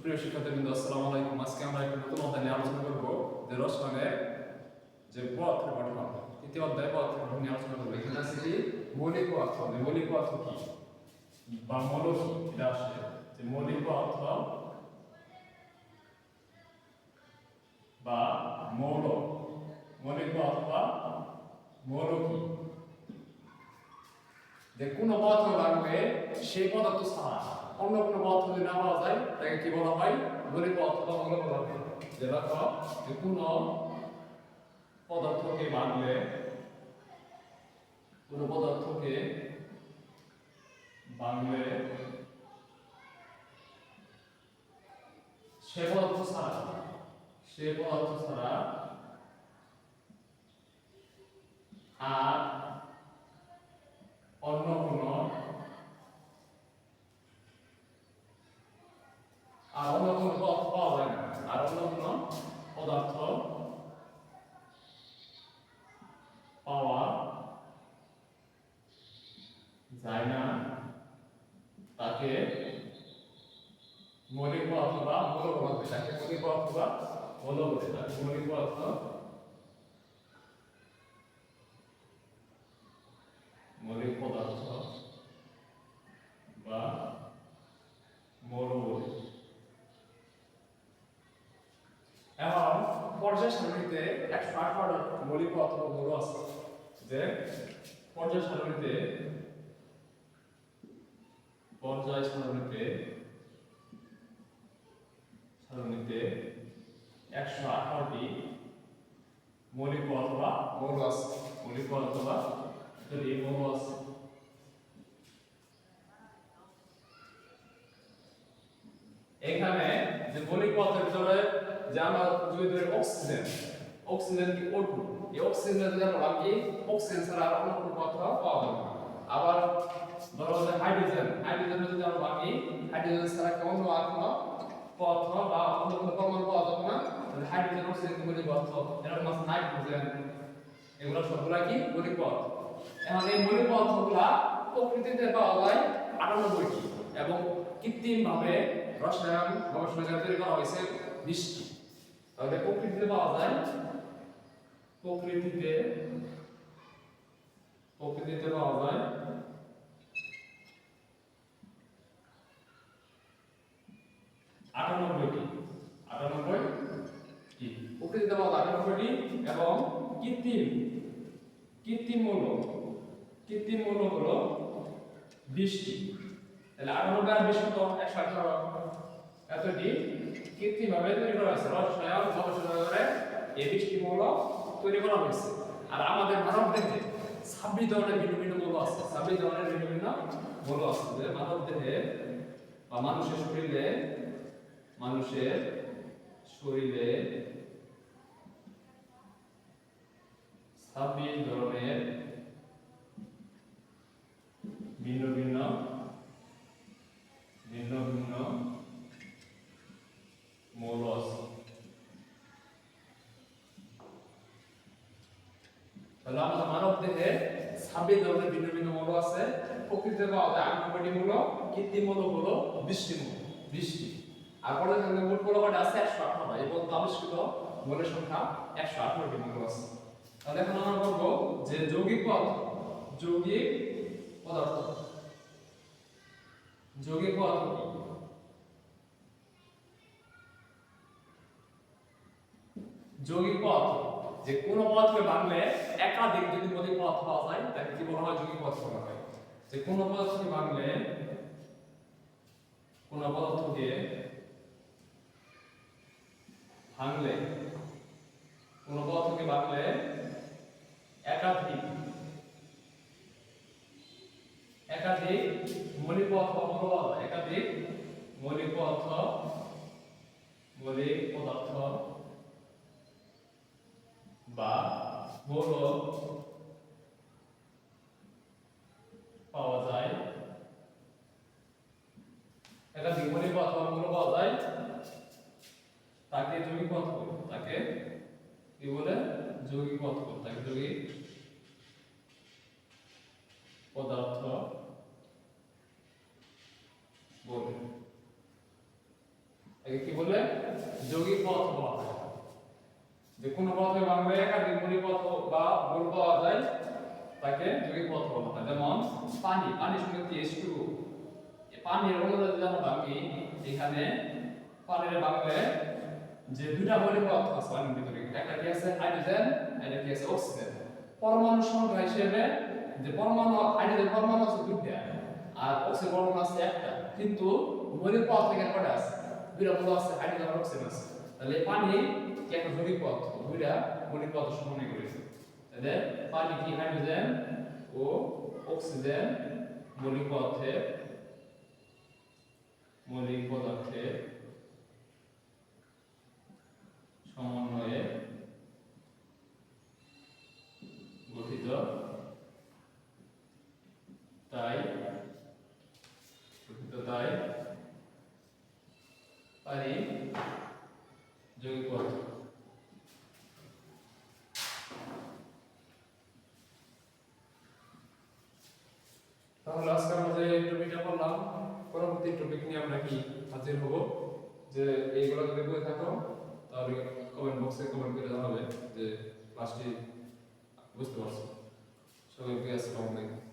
সুপ্রিয় শিক্ষার্থীবৃন্দ, আসসালামু আলাইকুম। আজকে আমরা একটা নতুন অধ্যায় নিয়ে আলোচনা করব যে রসায়নের যে পদার্থের গঠন। তৃতীয় অধ্যায় পদার্থের গঠন নিয়ে আলোচনা করব। এখানে আছে কি মৌলিক পদার্থ। মৌলিক পদার্থ কি বা মৌল কি, এটা আসে যে মৌলিক পদার্থ বা মৌল। মৌলিক পদার্থ বা মৌল কি, যে কোনো পদার্থ লাগবে সেই পদার্থ ছাড়া অন্য কোনো পদার্থ যদি না পাওয়া যায় তাকে কি বলা হয়? মৌলিক পদার্থ বা মৌল বলা হয়। যে দেখো যে কোনো পদার্থকে ভাঙলে সে পদার্থ ছাড়া আর অন্য কোনো পদার্থ পাওয়া যায় না। আর অন্য কোনো পদার্থ পাওয়া যায় না, তাকে মৌলিক পদার্থ বা মৌল বলা হয়। তাকে মৌলিক পদার্থ বা মৌল বলে। তাকে মৌলিক পদার্থ বা মৌল বলে। এখন পর্যায় সারণীতে 108টা মৌলিক পদার্থ বা মৌল আছে। যে পর্যায় সারণীতে 118টি মৌলিক পদার্থ বা মৌল আছে। মৌলিক পদার্থ বা মৌল আছে। এখানে যে মৌলিক পদার্থের ভিতরে যে আমরা যদি ধরি অক্সিজেন কি O2, এই অক্সিজেন যদি আমরা ভাঙি, অক্সিজেন ছাড়া আর অন্য কোনো পদার্থ পাওয়া যাবে না। আবার ধরো যে হাইড্রোজেন যদি আমরা ভাঙি, হাইড্রোজেন ছাড়া কি অন্য আর কোনো পদার্থ বা অন্য কোনো পরমাণু পাওয়া যাবে না। হাইড্রোজেন অক্সিজেন কি মৌলিক পদার্থ, এরকম আছে নাইট্রোজেন, এগুলো সবগুলা কি মৌলিক পদার্থ। এখন এই মৌলিক পদার্থগুলা প্রকৃতিতে পাওয়া যায় 98টি এবং কৃত্রিমভাবে রসায়ন গবেষণাগারে তৈরি করা হয়েছে 20টি। তাহলে প্রকৃতিতে পাওয়া যায় 98টি। প্রকৃতিতে পাওয়া যায় 98টি এবং কৃত্রিম মৌল হলো 20টি। তাহলে 98 আর 20 কত? 118। এতটি কৃত্রিমভাবে তৈরি করা হয়েছে। রসায়ন গবেষণাগারে এই 20টি মৌল তৈরি করা হয়েছে। আর আমাদের মানব দেহে 26 ধরনের ভিন্ন ভিন্ন মৌল আছে। 26 ধরনের ভিন্ন ভিন্ন মৌল আছে। যে মানব দেহে বা মানুষের শরীরে 26 ধরনের ভিন্ন ভিন্ন মৌল আছে। তাহলে আমাদের মানব দেহে 26 ধরনের ভিন্ন ভিন্ন মৌল আছে। প্রকৃতিতে পাওয়া যায় 98টি মৌল, কৃত্রিম মৌল হলো 20টি। আর পর্যায়ক্রমে মোট মৌল কয়টা আছে? 118। এই পর্যন্ত আবিষ্কৃত মৌলের সংখ্যা 118টি মৌল আছে। তাহলে এখন আমরা বলবো যে যৌগিক পদার্থ কি? যৌগিক পদার্থ যে কোনো পদার্থকে ভাঙলে একাধিক যদি মৌলিক পদার্থ পাওয়া যায় তাকে কি বলা হয়? যৌগিক পদার্থ বলা হয়। যে কোনো পদার্থকে ভাঙলে একাধিক মৌলিক পদার্থ পাওয়া যায়। একাধিক মৌলিক পদার্থ বা মৌল পাওয়া যায়। একাধিক মৌলিক পদার্থ বা মৌল পাওয়া যায়, তাকে যৌগিক পদার্থ বলে। তাকে কি বলে? যৌগিক পদার্থ বলে। তাকে যৌগিক পদার্থ বলে। একে কি যৌগিক পদার্থ বলা হয়। যে কোনো পদার্থের ভাঙলে একাধিক মৌলিক পদার্থ বা মৌল পাওয়া যায় তাকে যৌগিক পদার্থ বলা হয়। যেমন পানির সঙ্গে কি H2O, পানির অণুটা যদি আমরা ভাঙি, এখানে পানির ভাঙলে যে দুইটা মৌলিক পদার্থ আছে পানির ভিতরে, একটা কি আছে হাইড্রোজেন, একটা কি আছে অক্সিজেন। পরমাণু সংখ্যা হিসেবে যে পরমাণু হাইড্রোজেন পরমাণু আছে দুইটা আর অক্সিজেন পরমাণু আছে একটা, কিন্তু মৌলিক পদার্থ এখানে কয়টা আছে? দুইটা মৌল আছে, হাইড্রোজেন আর অক্সিজেন আছে। তাহলে পানি কি একটা যৌগিক পদার্থ, দুইটা মৌলিক পদার্থ সমন্বয় করেছে। তাহলে পানি কি হাইড্রোজেন ও অক্সিজেন মৌলিক পদার্থের সমন্বয়ে গঠিত, তাই পানি যৌগিক পদার্থ। তাহলে আজকে আমরা যে টপিকটা পড়লাম, পরবর্তী টপিক নিয়ে আমরা কি হাজির হব। যে এইগুলো যদি বুঝে থাকো তাহলে কমেন্ট বক্সে কমেন্ট করে জানাবে যে ক্লাসটি বুঝতে পারছো। সবাইকে আসসালামু আলাইকুম।